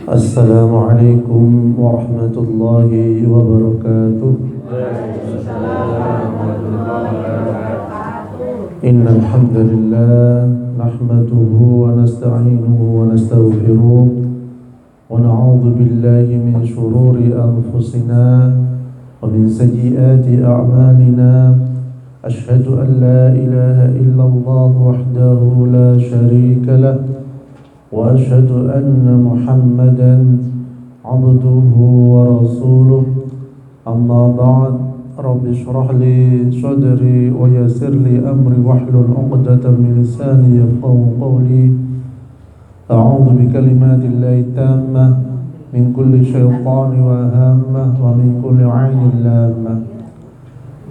Assalamualaikum warahmatullahi wabarakatuh. Innal hamdalillah nahmaduhu wa nasta'inuhu wa nastaghfiruh wa na'udzu billahi min shururi anfusina wa min sayyiati a'malina. Ashhadu an la ilaha illallah wahdahu la syarika lah wa ashhadu anna Muhammadan abduhu wa rasuluh. Amma ba'd. Rabbi shrah li sadri wa yassir li amri wahlul 'uqdatam min lisani yafqahu qawli. A'udzu bi kalimatillahi tammah min kulli syaitanir wa hammah wa min kulli 'ainin lammah.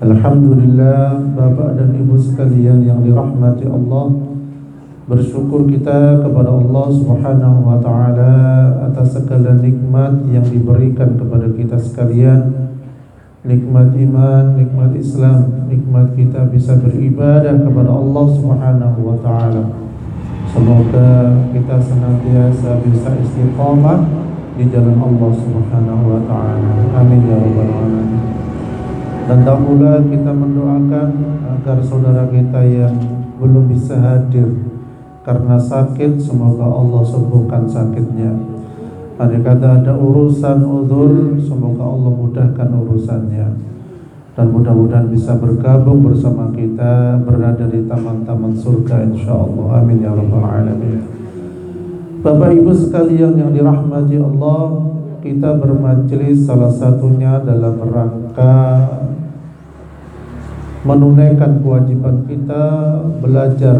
Alhamdulillah, Bapak dan Ibu sekalian yang dirahmati Allah, bersyukur kita kepada Allah Subhanahu wa taala atas segala nikmat yang diberikan kepada kita sekalian. Nikmat iman, nikmat Islam, nikmat kita bisa beribadah kepada Allah Subhanahu wa taala. Semoga kita senantiasa bisa istiqamah di jalan Allah Subhanahu wa taala. Amin ya rabbal alamin. Dan tak pula kita mendoakan agar saudara kita yang belum bisa hadir karena sakit, semoga Allah sembuhkan sakitnya. Andai kata ada urusan uzur, semoga Allah mudahkan urusannya. Dan mudah-mudahan bisa bergabung bersama kita, berada di taman-taman surga insyaallah. Amin ya rabbal alamin. Bapak Ibu sekalian yang dirahmati Allah, kita bermajelis salah satunya dalam rangka menunaikan kewajiban kita belajar,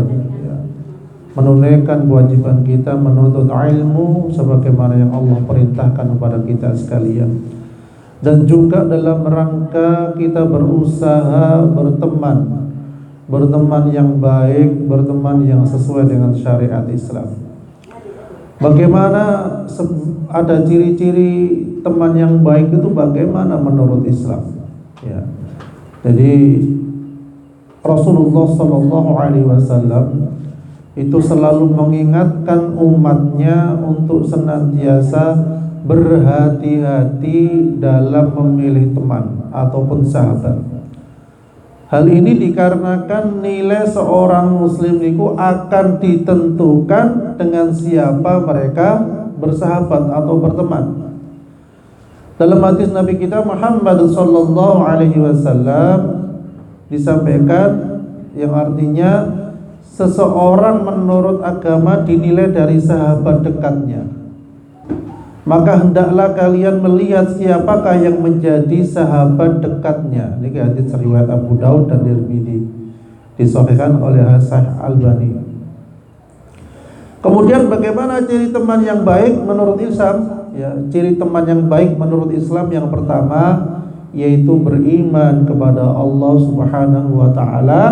menunaikan kewajiban kita menuntut ilmu sebagaimana yang Allah perintahkan kepada kita sekalian. Dan juga dalam rangka kita berusaha berteman yang baik, berteman yang sesuai dengan syariat Islam. Bagaimana ada ciri-ciri teman yang baik itu bagaimana menurut Islam? Ya. Jadi Rasulullah SAW itu selalu mengingatkan umatnya untuk senantiasa berhati-hati dalam memilih teman ataupun sahabat. Hal ini dikarenakan nilai seorang muslim itu akan ditentukan dengan siapa mereka bersahabat atau berteman. Dalam hadis Nabi kita Muhammad sallallahu alaihi wasallam disampaikan yang artinya seseorang menurut agama dinilai dari sahabat dekatnya. Maka hendaklah kalian melihat siapakah yang menjadi sahabat dekatnya. Ini hadis riwayat Abu Daud dan Tirmidzi, disahihkan oleh Sahih Albani. Kemudian bagaimana ciri teman yang baik menurut Islam? Ya, ciri teman yang baik menurut Islam yang pertama yaitu beriman kepada Allah Subhanahu wa taala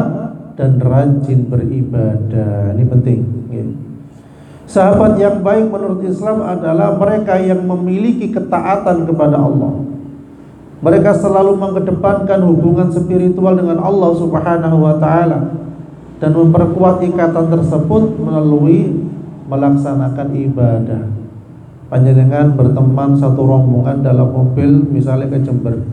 dan rajin beribadah. Ini penting. Sahabat yang baik menurut Islam adalah mereka yang memiliki ketaatan kepada Allah. Mereka selalu mengedepankan hubungan spiritual dengan Allah Subhanahu wa taala dan memperkuat ikatan tersebut melalui melaksanakan ibadah. Panjenengan berteman satu rombongan dalam mobil misalnya ke Jember.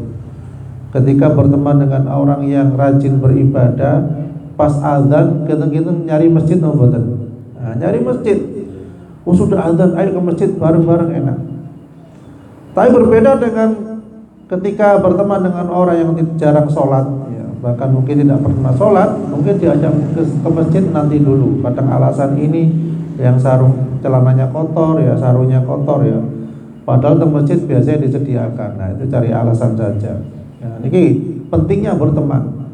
Ketika berteman dengan orang yang rajin beribadah, pas azan kita nyari masjid mboten. Nah, nyari masjid. Sudah azan, ayo ke masjid bareng-bareng enak. Tapi berbeda dengan ketika berteman dengan orang yang jarang sholat, ya, bahkan mungkin tidak pernah sholat, mungkin diajak ke masjid nanti dulu. Kadang alasan ini yang sarung celananya kotor, ya sarungnya kotor ya. Padahal ke masjid biasanya disediakan. Nah itu cari alasan saja. Nah, ini pentingnya berteman.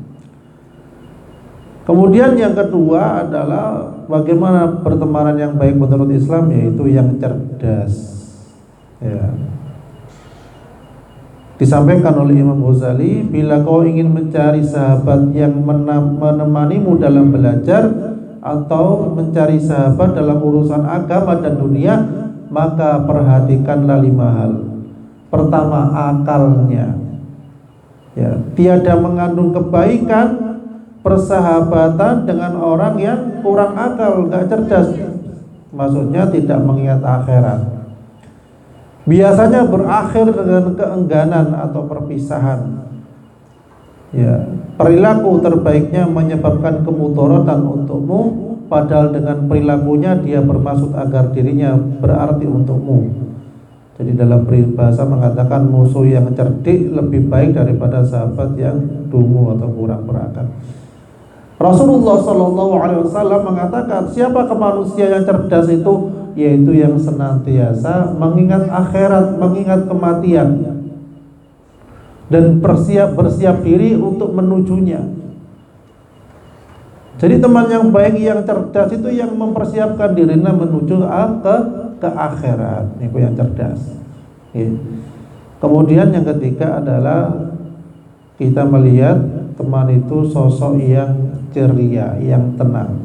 Kemudian yang kedua adalah bagaimana pertemanan yang baik menurut Islam, yaitu yang cerdas. Ya. Disampaikan oleh Imam Ghazali, bila kau ingin mencari sahabat yang menemanimu dalam belajar atau mencari sahabat dalam urusan agama dan dunia, maka perhatikanlah 5 hal. Pertama, akalnya. Ya, tiada mengandung kebaikan persahabatan dengan orang yang kurang akal, gak cerdas. Maksudnya tidak mengingat akhirat. biasanya berakhir dengan keengganan atau perpisahan. Ya, perilaku terbaiknya menyebabkan kemudaratan untukmu, padahal dengan perilakunya dia bermaksud agar dirinya berarti untukmu. Jadi dalam peribahasa mengatakan musuh yang cerdik lebih baik daripada sahabat yang dungu atau kurang berakal. Rasulullah SAW mengatakan siapa manusia yang cerdas itu, yaitu yang senantiasa mengingat akhirat, mengingat kematian, dan bersiap diri untuk menujunya. Jadi teman yang baik, yang cerdas itu yang mempersiapkan dirinya menuju ke akhirat, itu yang cerdas. Kemudian yang ketiga adalah kita melihat teman itu sosok yang ceria, yang tenang.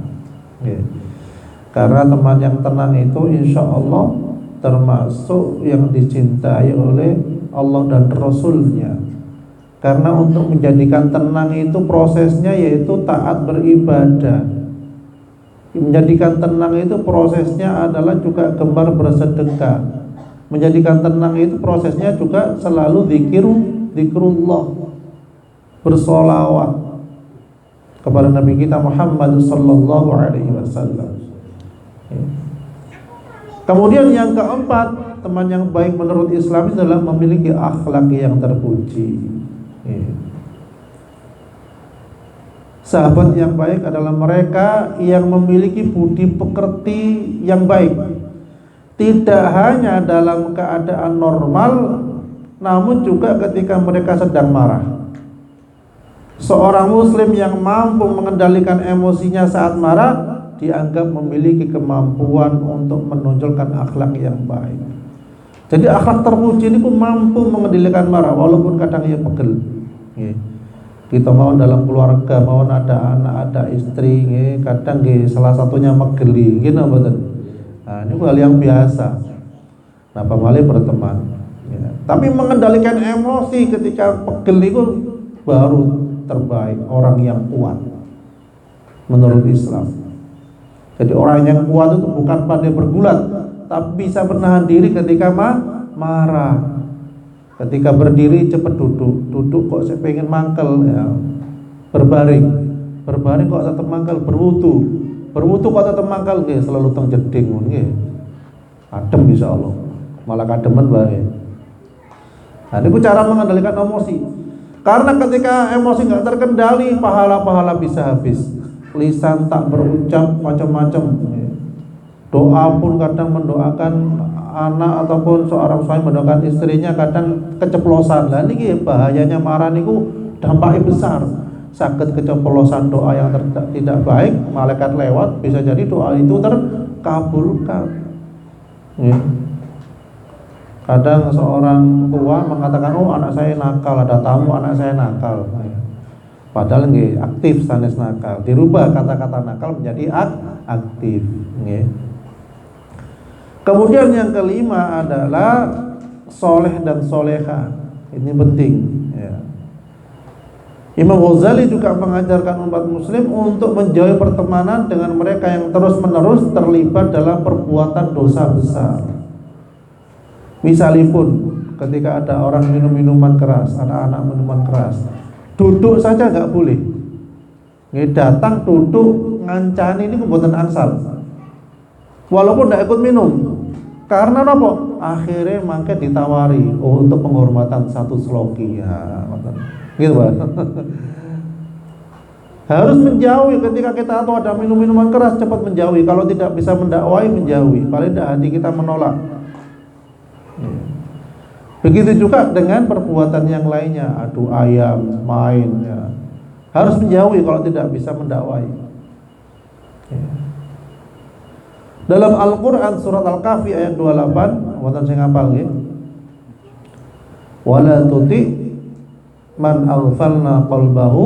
Karena teman yang tenang itu insya Allah termasuk yang dicintai oleh Allah dan Rasulnya. Karena untuk menjadikan tenang itu prosesnya yaitu taat beribadah. Menjadikan tenang itu prosesnya adalah juga gemar bersedekah. Menjadikan tenang itu prosesnya juga selalu zikrullah, bersolawat kepada Nabi kita Muhammad sallallahu alaihi wasallam. Kemudian yang keempat, teman yang baik menurut Islam adalah memiliki akhlak yang terpuji. Sahabat yang baik adalah mereka yang memiliki budi pekerti yang baik, tidak hanya dalam keadaan normal, namun juga ketika mereka sedang marah. Seorang muslim yang mampu mengendalikan emosinya saat marah dianggap memiliki kemampuan untuk menonjolkan akhlak yang baik. Jadi akhlak terpuji ini pun mampu mengendalikan marah walaupun kadang ia pegel. Kita mau dalam keluarga, mau ada anak, ada istri, kadang salah satunya megeli, gitu betul. Nah, ini hal yang biasa. Nah, pamali berteman. Tapi mengendalikan emosi ketika pegel itu baru terbaik, orang yang kuat menurut Islam. Jadi orang yang kuat itu bukan pandai bergulat, tapi bisa menahan diri ketika marah. Ketika berdiri cepat duduk kok saya pengen mangkel ya. Berbaring kok tetap mangkel, berwudu kok tetap mangkel nggih, selalu teng jeding nggih. Adem insyaallah. Malah kademen bae. Nah, itu cara mengendalikan emosi. Karena ketika emosi nggak terkendali, pahala-pahala bisa habis. Lisan tak berucap macam-macam. Doa pun kadang mendoakan anak ataupun seorang suami mendoakan istrinya kadang keceplosan. Lah niki bahayanya marah niku dampaknya besar. Sakit keceplosan doa yang tidak baik, malaikat lewat, bisa jadi doa itu terkabulkan. Kadang seorang tua mengatakan, oh anak saya nakal, ada tamu anak saya nakal. Padahal nggih aktif sanes nakal. Dirubah kata-kata nakal menjadi aktif. Kemudian yang kelima adalah soleh dan soleha. Ini penting. Imam Ghazali juga mengajarkan umat muslim untuk menjauhi pertemanan dengan mereka yang terus-menerus terlibat dalam perbuatan dosa besar. Misalipun ketika ada orang minum minuman keras, anak-anak minuman keras, duduk saja nggak boleh. Datang duduk ngancani ini kebuatan angsal. Walaupun tidak ikut minum. Karena apa? Akhirnya mangke ditawari untuk penghormatan satu sloki ya, gitu Pak. Harus menjauhi ketika kita tahu ada minum-minuman keras, cepat menjauhi. Kalau tidak bisa mendakwai, menjauhi. Paling tidak hati kita menolak. Begitu juga dengan perbuatan yang lainnya, adu ayam, main ya. Harus menjauhi kalau tidak bisa mendakwai. Dalam Al-Quran surat Al-Kahfi ayat 28, wonten sing hafal nggih. Wala tuti man aghfalna qalbahu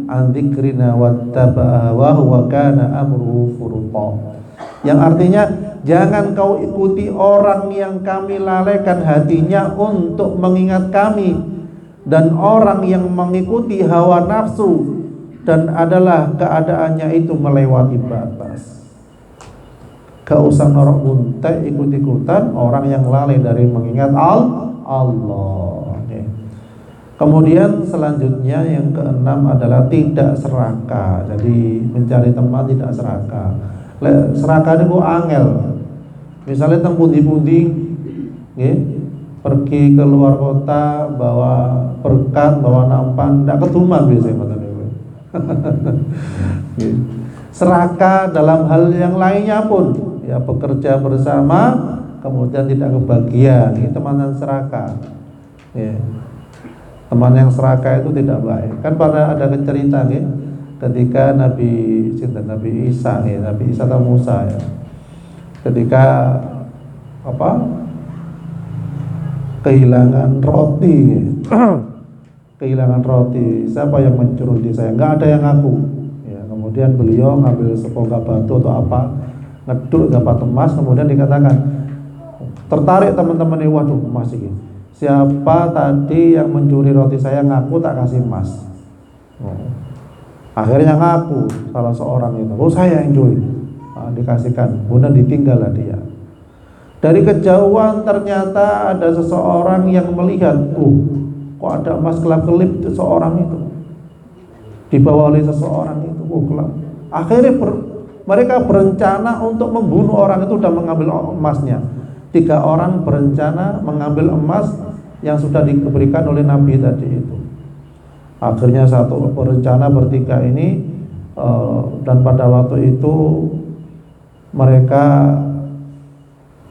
an dzikrina wattaba'a wa kana amruhu furqa. Yang artinya jangan kau ikuti orang yang kami lalaikan hatinya untuk mengingat kami, dan orang yang mengikuti hawa nafsu dan adalah keadaannya itu melewati batas. Gak usah norok buntek ikut-ikutan orang yang lalai dari mengingat Allah. Oke. Kemudian selanjutnya yang keenam adalah tidak serakah. Jadi mencari teman tidak serakah. Serakah itu angel. Misalnya teng pundi-pundi, pergi ke luar kota bawa berkat, bawa nampan, tidak ketuman biasanya. Serakah dalam hal yang lainnya pun, ya bekerja bersama kemudian tidak kebagian, ini teman yang serakah. Ya. Teman yang serakah itu tidak baik. Kan pada ada cerita ketika Nabi Isa atau Musa ya. Ketika kehilangan roti kehilangan roti, siapa yang mencuri di saya? Nggak ada yang ngaku ya. Kemudian beliau ngambil sepongga batu atau apa, ngeduk dapat emas, kemudian dikatakan, tertarik teman-teman ini, waduh emas ini, siapa tadi yang mencuri roti saya, ngaku tak kasih emas. Akhirnya ngaku salah seorang itu, oh saya yang curi. Dikasihkan, kemudian ditinggallah dia. Dari kejauhan ternyata ada seseorang yang melihat, kok ada emas kelap-kelip itu seorang itu, dibawa oleh seseorang itu, kelap. Akhirnya mereka berencana untuk membunuh orang itu dan mengambil emasnya. 3 orang berencana mengambil emas yang sudah diberikan oleh Nabi tadi itu. Akhirnya satu berencana bertiga ini, dan pada waktu itu mereka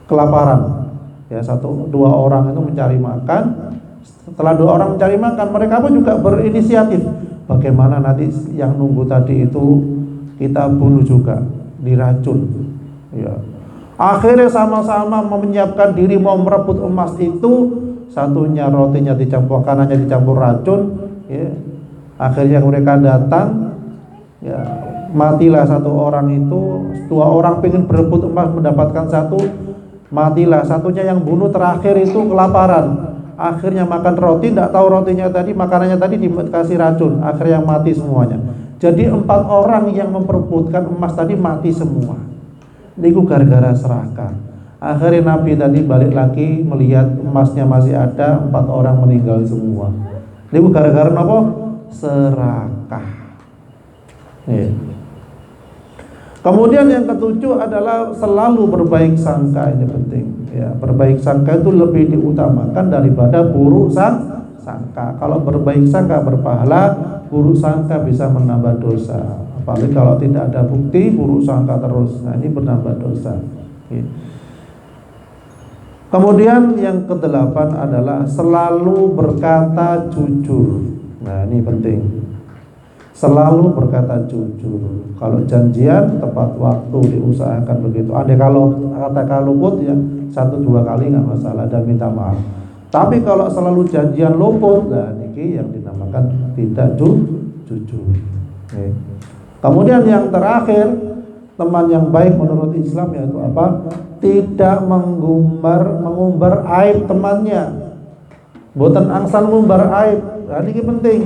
kelaparan ya, 1-2 orang itu mencari makan. Setelah 2 orang mencari makan, mereka pun juga berinisiatif, bagaimana nanti yang nunggu tadi itu kita bunuh juga, diracun ya. Akhirnya sama-sama menyiapkan diri mau merebut emas itu. Satunya rotinya dicampur, kanannya dicampur racun ya. Akhirnya mereka datang ya, matilah 1 orang itu. 2 orang pengen berebut emas mendapatkan 1, matilah. Satunya yang bunuh terakhir itu kelaparan, akhirnya makan roti, tidak tahu rotinya tadi, makanannya tadi dikasih racun, akhirnya mati semuanya. Jadi 4 orang yang memperebutkan emas tadi mati semua. Itu gara-gara serakah. Akhirnya Nabi tadi balik lagi melihat emasnya masih ada, 4 orang meninggal semua. Itu gara-gara apa? Serakah ya. Kemudian yang ketujuh adalah selalu berbaik sangka. Ini penting ya. Berbaik sangka itu lebih diutamakan daripada buruk sangka. Kalau berbaik sangka berpahala, buruk sangka bisa menambah dosa. Apalagi kalau tidak ada bukti, buruk sangka terus. Nah, ini menambah dosa ya. Kemudian yang ke-8 adalah selalu berkata jujur. Nah, ini penting. Selalu berkata jujur. Kalau janjian tepat waktu, diusahakan begitu. Andai kalau kata luput ya 1-2 kali nggak masalah dan minta maaf. Tapi kalau selalu janjian luput, nah ini yang dinamakan tidak jujur. Oke. Kemudian yang terakhir, teman yang baik menurut Islam yaitu apa? Tidak mengumbar aib temannya. Boten angsal ngumbar aib. Nah, ini penting.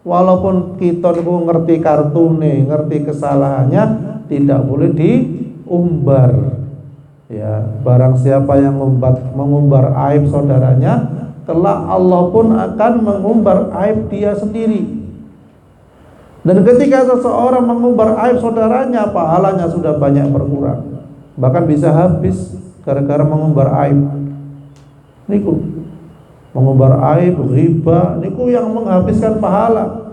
Walaupun kita ngerti kartune, ngerti kesalahannya, tidak boleh diumbar. Ya, barang siapa yang mengumbar aib saudaranya, kelak Allah pun akan mengumbar aib dia sendiri. Dan ketika seseorang mengumbar aib saudaranya, pahalanya sudah banyak berkurang, bahkan bisa habis gara-gara mengumbar aib. Niku mengumbar aib, riba, niku yang menghabiskan pahala.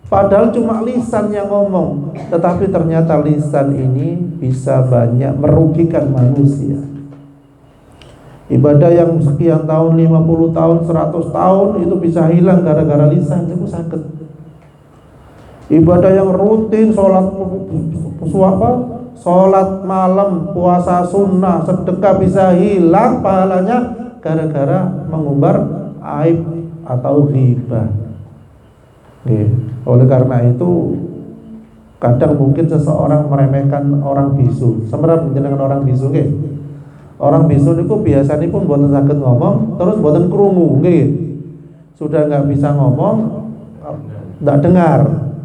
Padahal cuma lisan yang ngomong, tetapi ternyata lisan ini bisa banyak merugikan manusia. Ibadah yang sekian tahun, 50 tahun, 100 tahun itu bisa hilang gara-gara lisan, itu sakit. Ibadah yang rutin, sholat malam, puasa sunnah, sedekah bisa hilang pahalanya gara-gara mengumbar aib atau ghibah. Oleh karena itu kadang mungkin seseorang meremehkan orang bisu. Sebenarnya menjenengan orang bisu nggih. Orang bisu niku biasanya pun boten saged ngomong, terus boten krungu nggih. Sudah nggak bisa ngomong, nggak dengar.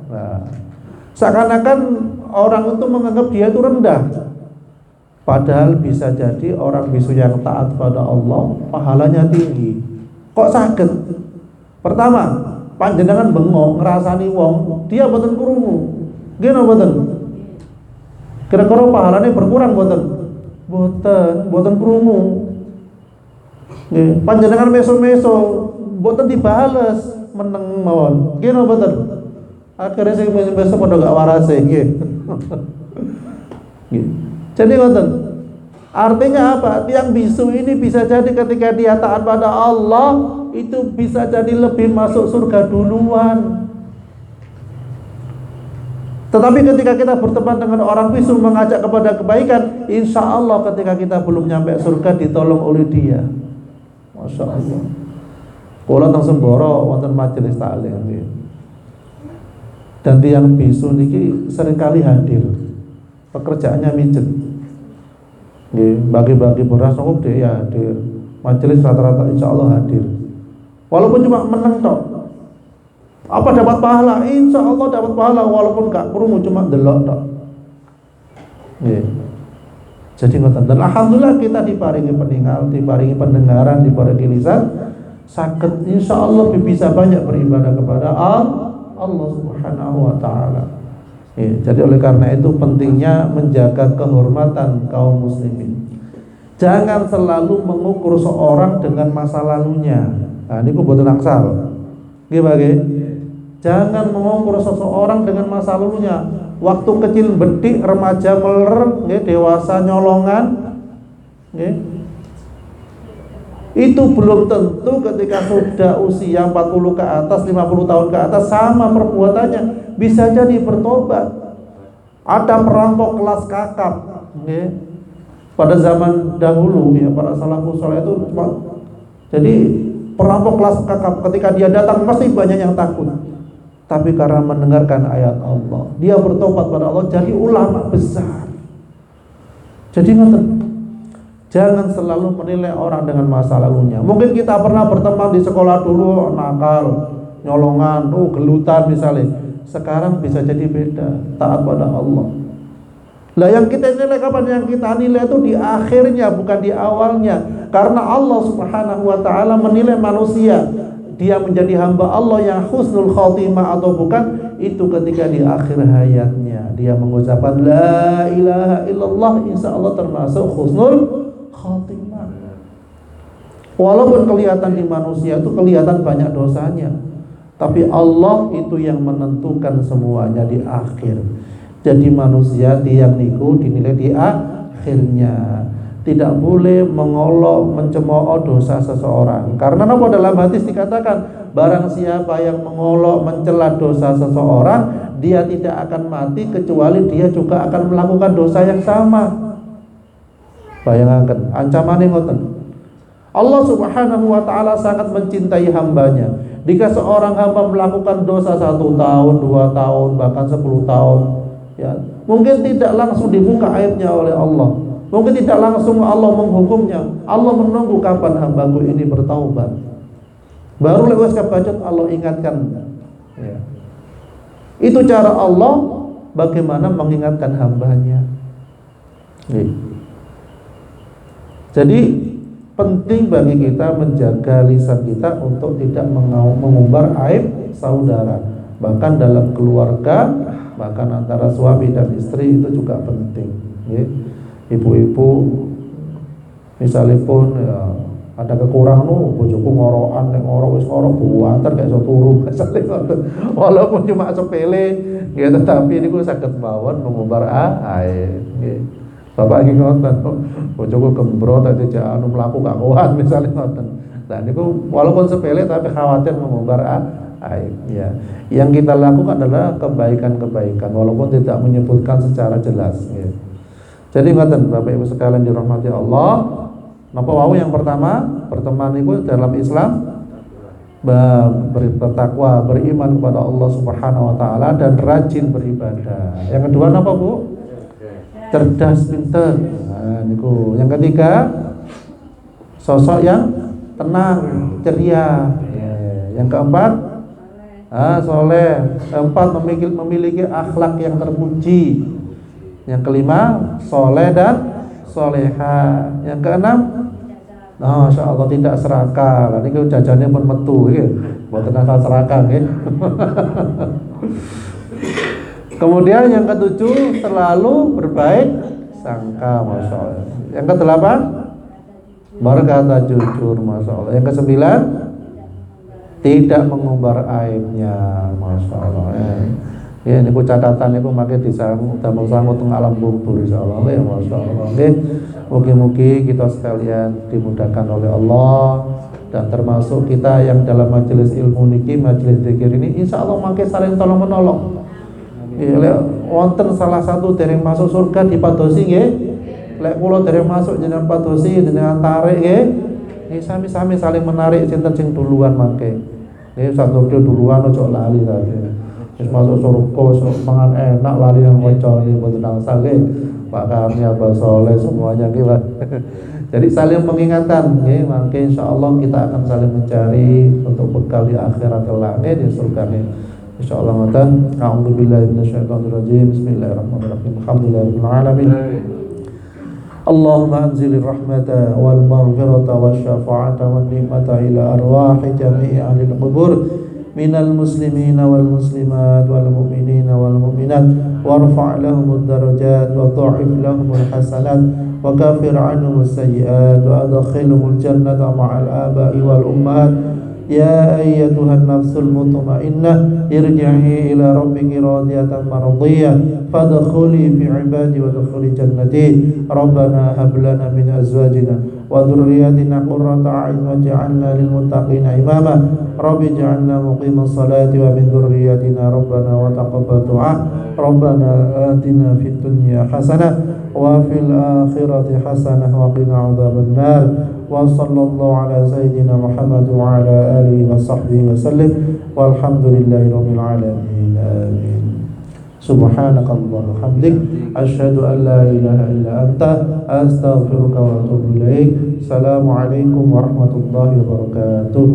Nah, seakan-akan orang itu menganggap dia itu rendah. Padahal bisa jadi orang bisu yang taat pada Allah pahalanya tinggi. Kok sakit? Pertama, panjenengan bengok ngerasani wong, dia boten krungu. Gimana boten? Kira-kira pahalanya berkurang boten? Boten krungu. Nggih, panjenengan meso-meso boten dibales meneng mawon. Gimana boten? Akhirnya sing meso padha gak warase nggih. Jadi ngoten. Artinya apa? Tiang bisu ini bisa jadi ketika dia taat pada Allah itu bisa jadi lebih masuk surga duluan. Tetapi ketika kita berteman dengan orang bisu mengajak kepada kebaikan, insya Allah ketika kita belum nyampe surga ditolong oleh dia. Masya Allah. Kula teng Semboro wonten majelis taklim. Dan tiang bisu niki seringkali hadir. Pekerjaannya mijet. Bagi-bagi beras nopo dia hadir. Majelis rata-rata insya Allah hadir. Walaupun cuma menang tok. Apa dapat pahala? Insya Allah dapat pahala walaupun gak krungu cuma delok tok. Jadi ngoten. Dan alhamdulillah kita diparingi peninggal, diparingi pendengaran, diparingi lisan, saged insya Allah bisa banyak beribadah kepada Allah Subhanahu wa taala. Jadi oleh karena itu pentingnya menjaga kehormatan kaum muslimin. Jangan selalu mengukur seorang dengan masa lalunya. Nah, ini boten angsal. Nggih, jangan mengukur seseorang dengan masa lalunya. Waktu kecil bedik, remaja meler, nggih, dewasa nyolongan, nggih. Itu belum tentu ketika sudah usia 40 ke atas, 50 tahun ke atas sama perbuatannya. Bisa jadi bertobat. Ada perampok kelas kakap, okay. Pada zaman dahulu ya para salafus saleh itu cuma jadi perampok kelas kakap ketika dia datang pasti banyak yang takut. Tapi karena mendengarkan ayat Allah, dia bertobat pada Allah jadi ulama besar. Jadi jangan selalu menilai orang dengan masa lalunya. Mungkin kita pernah berteman di sekolah dulu nakal, nyolongan, gelutan misalnya. Sekarang bisa jadi beda, taat pada Allah. Lah yang kita nilai kapan? Yang kita nilai itu di akhirnya bukan di awalnya. Karena Allah Subhanahu wa taala menilai manusia, dia menjadi hamba Allah yang husnul khotimah atau bukan, itu ketika di akhir hayatnya dia mengucapkan la ilaha illallah, insya Allah termasuk husnul khotimah. Walaupun kelihatan di manusia itu kelihatan banyak dosanya, tapi Allah itu yang menentukan semuanya di akhir. Jadi manusia tiang niku dinilai di akhirnya. Tidak boleh mengolok, mencemooh dosa seseorang. Karena apa? Dalam hadis dikatakan, barang siapa yang mengolok, mencela dosa seseorang, dia tidak akan mati kecuali dia juga akan melakukan dosa yang sama. Bayangkan, ancamannya ngoten. Allah Subhanahu wa taala sangat mencintai hambanya. Jika seorang hamba melakukan dosa 1 tahun, 2 tahun, bahkan 10 tahun, ya, mungkin tidak langsung dibuka aibnya oleh Allah. Mungkin tidak langsung Allah menghukumnya. Allah menunggu kapan hambaku ini bertaubat. Baru lewat kabajat Allah ingatkan. Ya. Itu cara Allah bagaimana mengingatkan hambanya. Ya. Jadi penting bagi kita menjaga lisan kita untuk tidak mengumbar aib saudara. Bahkan dalam keluarga, bahkan antara suami dan istri itu juga penting. Ya. Ibu-ibu misalnya pun ya, ada kekurangan, bojoku ngorokan, nek ngorok wis ngorok buantar gak iso turu walaupun cuma sepele ya, tetapi niku saged mawon mengumbar aib nggih. Bapak iki ngoten, bojoku gembro tak dijak anu mlaku gak kuat misalnya ngoten. Nah niku walaupun sepele tapi khawatir mengumbar aib ya. Yang kita lakukan adalah kebaikan-kebaikan walaupun tidak menyebutkan secara jelas ya. Jadi ngoten Bapak Ibu sekalian dirahmati Allah. Napa wau yang pertama, berteman itu dalam Islam bertakwa, beriman kepada Allah Subhanahu wa taala dan rajin beribadah. Yang kedua napa, Bu? Cerdas, pinter. Nah, niku. Yang ketiga, sosok yang tenang, ceria. Yang keempat, soleh. Keempat, memiliki akhlak yang terpuji. Yang kelima, soleh dan solehah. Yang keenam, nah, Masya Allah tidak serakah. Lah niki jajannya pun metu iki. Mboten asal serakah nggih. Kemudian yang ketujuh, selalu berbaik sangka, Masya Allah. Yang kedelapan, berkata jujur, Masya Allah. Yang kesembilan, tidak mengumbar aibnya, Masya Allah. Ya, ini catatan itu makin disambung teng alam kubur, Insya Allah. Ya, Masya Allah. Mugi-mugi kita sekalian dimudahkan oleh Allah, dan termasuk kita yang dalam majelis ilmu niki, majelis zikir ini, Insya Allah makin saling tolong menolong. Ya, wonten salah satu dereng masuk surga dipadosi nggih. Lek kula dereng masuk jenengan padosi, jenengan tarik nggih. Nggih sami-sami saling menarik sinten sing duluan mangke. Nggih satu duluan ojo lali tadi. Wis masuk surga sok mangan enak lali yang kanca nggih mboten angsal nggih. Pak Kami, Abah Soleh semuanya nggih, Pak. Jadi saling mengingatkan nggih, mangke insyaallah kita akan saling mencari untuk bekal di akhirat kelak nggih, di surga nggih. Insyaallah matan. A'udzubillahi minasyaitonirrajim. Bismillahirrahmanirrahim. Alhamdulillahirabbil alamin. Allahumma anzilir rahmata wal maghfirata wasyafa'ata wan ni'mata ila arwahi jami'i ahlil qubur minal muslimina wal muslimat wal mu'minina wal mu'minat warfa' lahumud darajat wa dha'if lahumul hasanat wa kafir anhumul sayyi'at wa adkhilhumul jannata ma'al aba'i wal ummahat. Ya ayyatuhan nafsul mutmainnah irji'i ila rabbiki radiyatan mardiyah fadkhuli fi ibadi wa dkhuli jannati. Rabbana hab lana min azwajina wa dhurriyyatina qurrata a'yun waj'alna lil muttaqina imama. Rabbi ij'alna muqimas salati wa min dhurriyyatina rabbana wa taqabbal du'a. Rabbana atina fid dunya hasanah wa fil akhirati hasanah wa qina adzaban nar. Wa sallallahu ala sayyidina Muhammad wa ala alihi wa sahbihi wa sallim walhamdulillahi rabbil alamin. Amin. Subhanakallahumma hamdik asyhadu an la ilaha illa anta astaghfiruka wa atubu ilaik. Assalamualaikum warahmatullahi wabarakatuh.